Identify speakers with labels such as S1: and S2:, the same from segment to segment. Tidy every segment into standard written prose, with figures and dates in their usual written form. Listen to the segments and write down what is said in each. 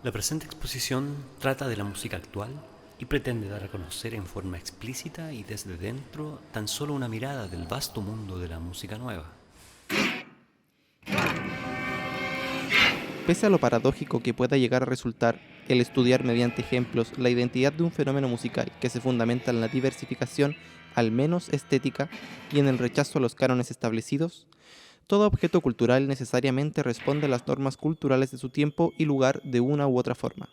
S1: La presente exposición trata de la música actual y pretende dar a conocer en forma explícita y desde dentro tan solo una mirada del vasto mundo de la música nueva.
S2: Pese a lo paradójico que pueda llegar a resultar el estudiar mediante ejemplos la identidad de un fenómeno musical que se fundamenta en la diversificación, al menos estética, y en el rechazo a los cánones establecidos, todo objeto cultural necesariamente responde a las normas culturales de su tiempo y lugar de una u otra forma.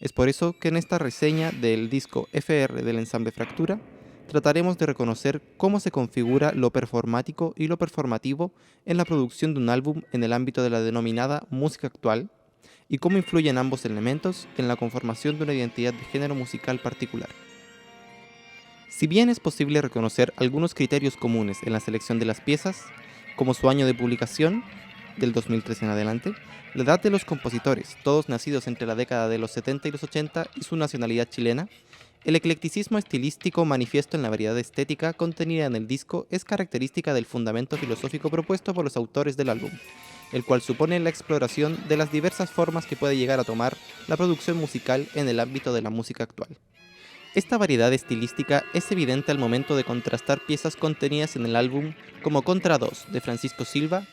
S2: Es por eso que en esta reseña del disco FR del ensamble Fractura, trataremos de reconocer cómo se configura lo performático y lo performativo en la producción de un álbum en el ámbito de la denominada música actual y cómo influyen ambos elementos en la conformación de una identidad de género musical particular. Si bien es posible reconocer algunos criterios comunes en la selección de las piezas, como su año de publicación, del 2003 en adelante, la edad de los compositores, todos nacidos entre la década de los 70 y los 80, y su nacionalidad chilena, el eclecticismo estilístico manifiesto en la variedad estética contenida en el disco es característica del fundamento filosófico propuesto por los autores del álbum, el cual supone la exploración de las diversas formas que puede llegar a tomar la producción musical en el ámbito de la música actual. Esta variedad estilística es evidente al momento de contrastar piezas contenidas en el álbum como Contra 2 de Francisco Silva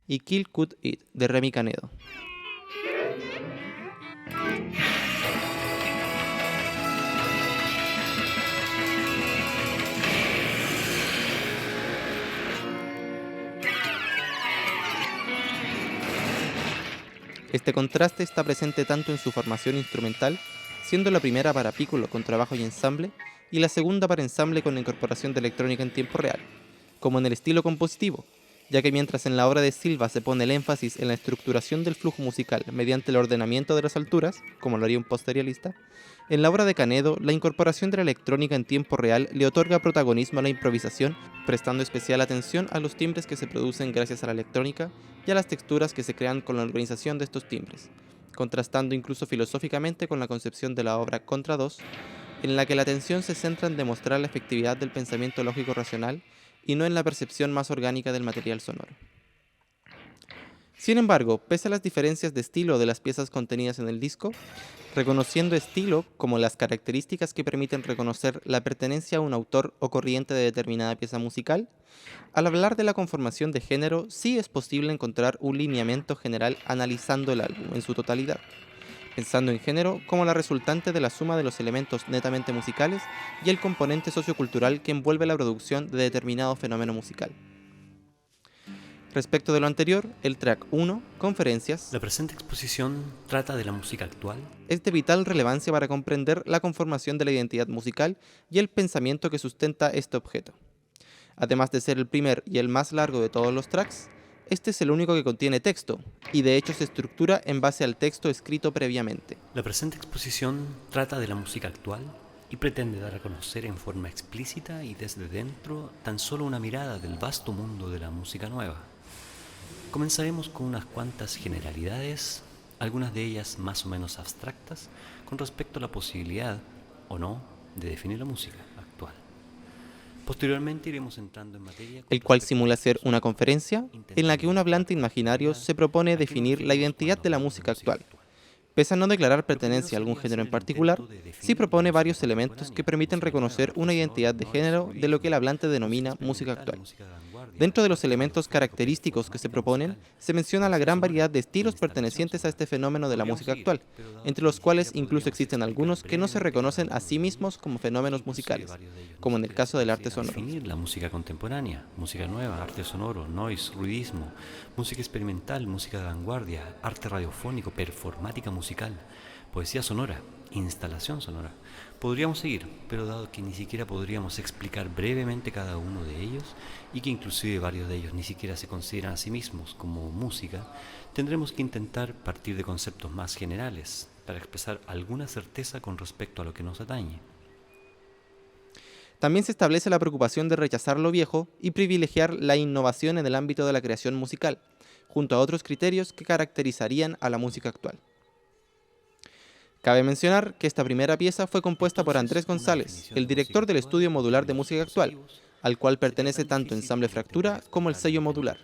S2: y Kill Cut It de Remy Canedo. Este contraste está presente tanto en su formación instrumental, siendo la primera para pícolo con trabajo y ensamble, y la segunda para ensamble con la incorporación de electrónica en tiempo real, como en el estilo compositivo, ya que mientras en la obra de Silva se pone el énfasis en la estructuración del flujo musical mediante el ordenamiento de las alturas, como lo haría un posteriorista, en la obra de Canedo la incorporación de la electrónica en tiempo real le otorga protagonismo a la improvisación, prestando especial atención a los timbres que se producen gracias a la electrónica y a las texturas que se crean con la organización de estos timbres, contrastando incluso filosóficamente con la concepción de la obra Contra 2, en la que la atención se centra en demostrar la efectividad del pensamiento lógico racional y no en la percepción más orgánica del material sonoro. Sin embargo, pese a las diferencias de estilo de las piezas contenidas en el disco, reconociendo estilo como las características que permiten reconocer la pertenencia a un autor o corriente de determinada pieza musical, al hablar de la conformación de género sí es posible encontrar un lineamiento general analizando el álbum en su totalidad, pensando en género como la resultante de la suma de los elementos netamente musicales y el componente sociocultural que envuelve la producción de determinado fenómeno musical. Respecto de lo anterior, el track 1, Conferencias,
S1: La presente exposición trata de la música actual
S2: es de vital relevancia para comprender la conformación de la identidad musical y el pensamiento que sustenta este objeto. Además de ser el primer y el más largo de todos los tracks, este es el único que contiene texto, y de hecho se estructura en base al texto escrito previamente.
S1: La presente exposición trata de la música actual y pretende dar a conocer en forma explícita y desde dentro tan solo una mirada del vasto mundo de la música nueva. Comenzaremos con unas cuantas generalidades, algunas de ellas más o menos abstractas, con respecto a la posibilidad, o no, de definir la música actual. Posteriormente iremos entrando en materia con
S2: El cual
S1: respecto a
S2: simula
S1: la
S2: ser una
S1: filosofía,
S2: conferencia en la que
S1: intentando
S2: un
S1: mostrar
S2: hablante
S1: con
S2: imaginario
S1: objetividad
S2: se propone
S1: a qué nos
S2: definir la
S1: referimos
S2: identidad
S1: cuando
S2: de la
S1: hablamos de
S2: música
S1: música
S2: actual.
S1: actual.
S2: Pese a no declarar
S1: Lo primero
S2: pertenencia a algún
S1: sería
S2: género
S1: hacer
S2: en
S1: el
S2: particular,
S1: intento de
S2: sí
S1: definir la
S2: propone
S1: música
S2: varios elementos que
S1: contemporánea,
S2: permiten
S1: música nueva,
S2: reconocer
S1: arte
S2: una
S1: sonoro,
S2: identidad de
S1: noise,
S2: género de lo que
S1: ruidismo,
S2: el hablante
S1: música
S2: denomina música
S1: experimental,
S2: actual.
S1: música de vanguardia,
S2: Dentro de los
S1: arte
S2: elementos
S1: radiofónico,
S2: característicos que se
S1: performática
S2: proponen,
S1: musical,
S2: se menciona la
S1: poesía
S2: gran
S1: sonora
S2: variedad de
S1: e
S2: estilos
S1: instalación
S2: pertenecientes a
S1: sonora.
S2: este fenómeno de la
S1: Podríamos
S2: música
S1: seguir,
S2: actual,
S1: pero dado
S2: entre
S1: que
S2: los
S1: ni
S2: cuales
S1: siquiera
S2: incluso
S1: podríamos
S2: existen
S1: explicar
S2: algunos que no se
S1: brevemente cada
S2: reconocen a
S1: uno
S2: sí
S1: de
S2: mismos
S1: ellos,
S2: como
S1: e
S2: fenómenos
S1: inclusive
S2: musicales,
S1: varios de ellos ni
S2: como en el
S1: siquiera se
S2: caso del arte
S1: consideran
S2: sonoro.
S1: definir la música contemporánea, música nueva, arte sonoro, noise, ruidismo, música experimental, música de vanguardia, arte radiofónico, performática musical, poesía sonora, instalación sonora. Podríamos seguir, pero dado que ni siquiera podríamos explicar brevemente cada uno de ellos y que inclusive varios de ellos ni siquiera se consideran a sí mismos como música, tendremos que intentar partir de conceptos más generales para expresar alguna certeza con respecto a lo que nos atañe.
S2: También se establece la preocupación de rechazar lo viejo y privilegiar la innovación en el ámbito de la creación musical, junto a otros criterios que caracterizarían a la música actual. Cabe mencionar que esta primera pieza fue compuesta por Andrés González, el director del Estudio Modular de Música Actual, al cual pertenece tanto Ensamble Fractura como el sello Modular.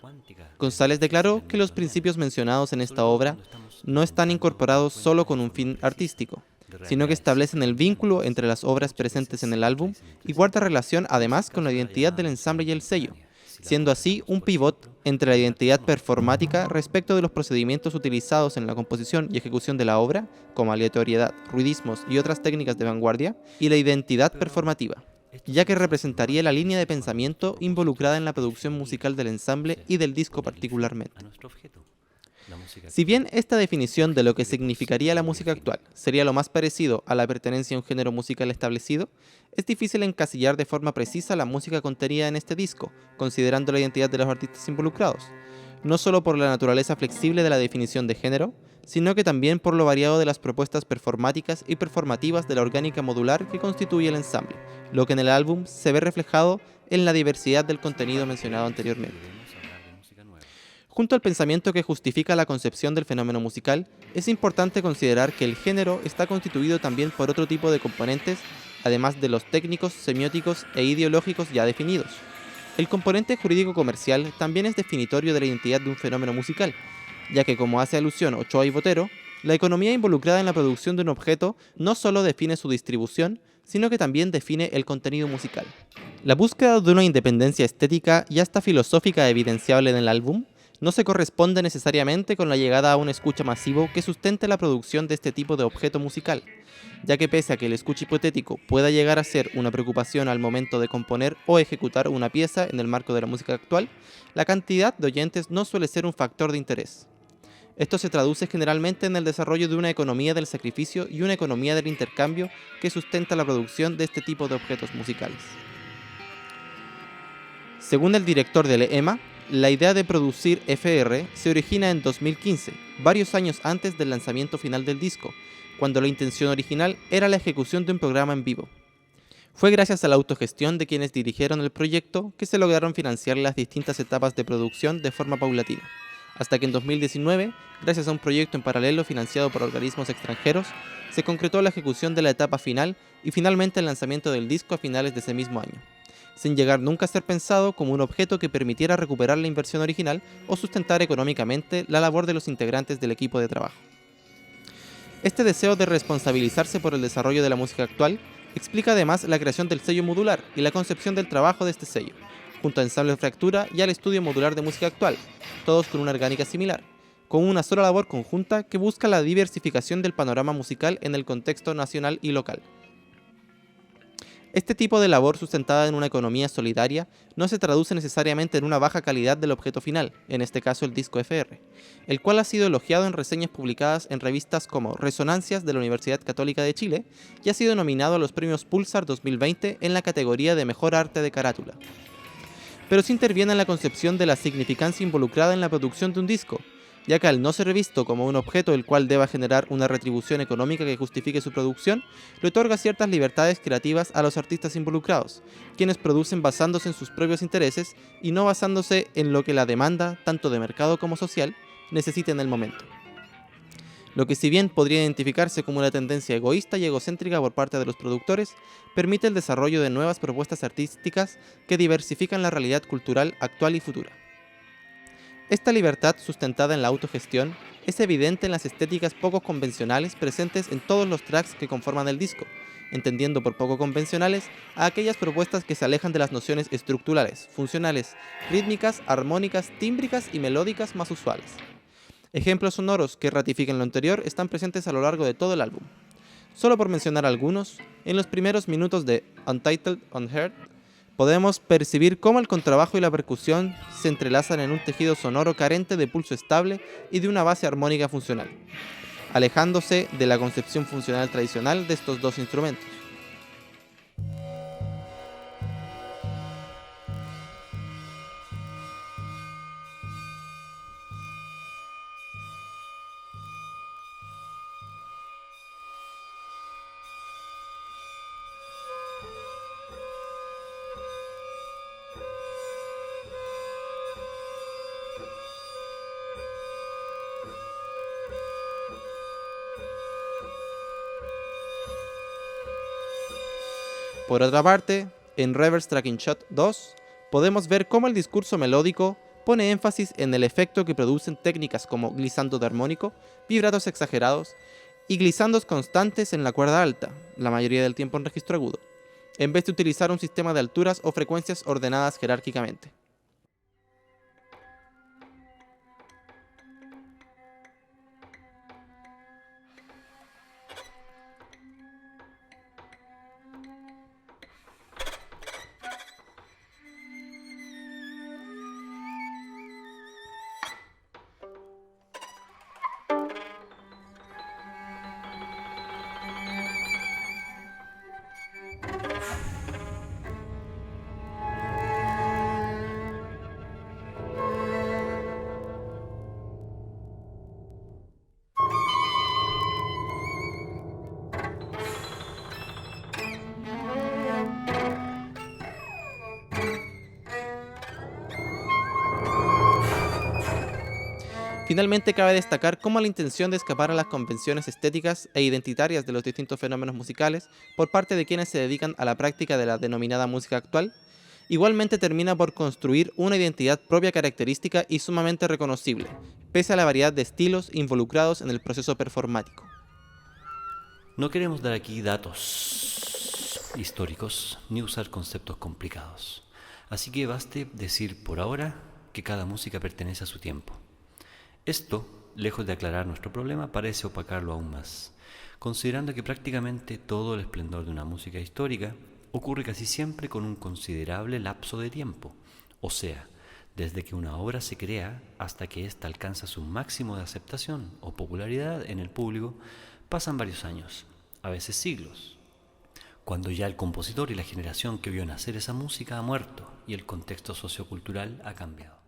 S2: González declaró que los principios mencionados en esta obra no están incorporados solo con un fin artístico, sino que establecen el vínculo entre las obras presentes en el álbum y guarda relación además con la identidad del ensamble y el sello, siendo así un pivot entre la identidad performática respecto de los procedimientos utilizados en la composición y ejecución de la obra, como aleatoriedad, ruidismos y otras técnicas de vanguardia, y la identidad performativa, ya que representaría la línea de pensamiento involucrada en la producción musical del ensamble y del disco particularmente. Si bien esta definición de lo que significaría la música actual sería lo más parecido a la pertenencia a un género musical establecido, es difícil encasillar de forma precisa la música contenida en este disco, considerando la identidad de los artistas involucrados, no solo por la naturaleza flexible de la definición de género, sino que también por lo variado de las propuestas performáticas y performativas de la orgánica modular que constituye el ensamble, lo que en el álbum se ve reflejado en la diversidad del contenido mencionado anteriormente. Junto al pensamiento que justifica la concepción del fenómeno musical, es importante considerar que el género está constituido también por otro tipo de componentes, además de los técnicos, semióticos e ideológicos ya definidos. El componente jurídico-comercial también es definitorio de la identidad de un fenómeno musical, ya que, como hace alusión Ochoa y Botero, la economía involucrada en la producción de un objeto no solo define su distribución, sino que también define el contenido musical. La búsqueda de una independencia estética y hasta filosófica evidenciable en el álbum no se corresponde necesariamente con la llegada a un escucha masivo que sustente la producción de este tipo de objeto musical, ya que pese a que el escucha hipotético pueda llegar a ser una preocupación al momento de componer o ejecutar una pieza en el marco de la música actual, la cantidad de oyentes no suele ser un factor de interés. Esto se traduce generalmente en el desarrollo de una economía del sacrificio y una economía del intercambio que sustenta la producción de este tipo de objetos musicales. Según el director del EMA, la idea de producir FR se origina en 2015, varios años antes del lanzamiento final del disco, cuando la intención original era la ejecución de un programa en vivo. Fue gracias a la autogestión de quienes dirigieron el proyecto que se lograron financiar las distintas etapas de producción de forma paulatina, hasta que en 2019, gracias a un proyecto en paralelo financiado por organismos extranjeros, se concretó la ejecución de la etapa final y finalmente el lanzamiento del disco a finales de ese mismo año, sin llegar nunca a ser pensado como un objeto que permitiera recuperar la inversión original o sustentar económicamente la labor de los integrantes del equipo de trabajo. Este deseo de responsabilizarse por el desarrollo de la música actual explica además la creación del sello modular y la concepción del trabajo de este sello, junto a Ensamble Fractura y al Estudio Modular de Música Actual, todos con una orgánica similar, con una sola labor conjunta que busca la diversificación del panorama musical en el contexto nacional y local. Este tipo de labor sustentada en una economía solidaria no se traduce necesariamente en una baja calidad del objeto final, en este caso el disco FR, el cual ha sido elogiado en reseñas publicadas en revistas como Resonancias de la Universidad Católica de Chile y ha sido nominado a los premios Pulsar 2020 en la categoría de Mejor Arte de Carátula. Pero se interviene en la concepción de la significancia involucrada en la producción de un disco, ya que al no ser visto como un objeto el cual deba generar una retribución económica que justifique su producción, le otorga ciertas libertades creativas a los artistas involucrados, quienes producen basándose en sus propios intereses y no basándose en lo que la demanda, tanto de mercado como social, necesita en el momento. Lo que si bien podría identificarse como una tendencia egoísta y egocéntrica por parte de los productores, permite el desarrollo de nuevas propuestas artísticas que diversifican la realidad cultural actual y futura. Esta libertad sustentada en la autogestión es evidente en las estéticas poco convencionales presentes en todos los tracks que conforman el disco, entendiendo por poco convencionales a aquellas propuestas que se alejan de las nociones estructurales, funcionales, rítmicas, armónicas, tímbricas y melódicas más usuales. Ejemplos sonoros que ratifiquen lo anterior están presentes a lo largo de todo el álbum. Solo por mencionar algunos, en los primeros minutos de Untitled Unheard, podemos percibir cómo el contrabajo y la percusión se entrelazan en un tejido sonoro carente de pulso estable y de una base armónica funcional. alejándose de la concepción funcional tradicional de estos dos instrumentos. Por otra parte, en Reverse Tracking Shot 2, podemos ver cómo el discurso melódico pone énfasis en el efecto que producen técnicas como glissando de armónico, vibratos exagerados y glissandos constantes en la cuerda alta, la mayoría del tiempo en registro agudo, en vez de utilizar un sistema de alturas o frecuencias ordenadas jerárquicamente. Finalmente, cabe destacar cómo la intención de escapar a las convenciones estéticas e identitarias de los distintos fenómenos musicales por parte de quienes se dedican a la práctica de la denominada música actual, igualmente termina por construir una identidad propia característica y sumamente reconocible, pese a la variedad de estilos involucrados en el proceso performático.
S1: No queremos dar aquí datos históricos ni usar conceptos complicados, así que baste decir por ahora que cada música pertenece a su tiempo. Esto, lejos de aclarar nuestro problema, parece opacarlo aún más, considerando que prácticamente todo el esplendor de una música histórica ocurre casi siempre con un considerable lapso de tiempo, o sea, desde que una obra se crea hasta que ésta alcanza su máximo de aceptación o popularidad en el público, pasan varios años, a veces siglos, cuando ya el compositor y la generación que vio nacer esa música ha muerto y el contexto sociocultural ha cambiado.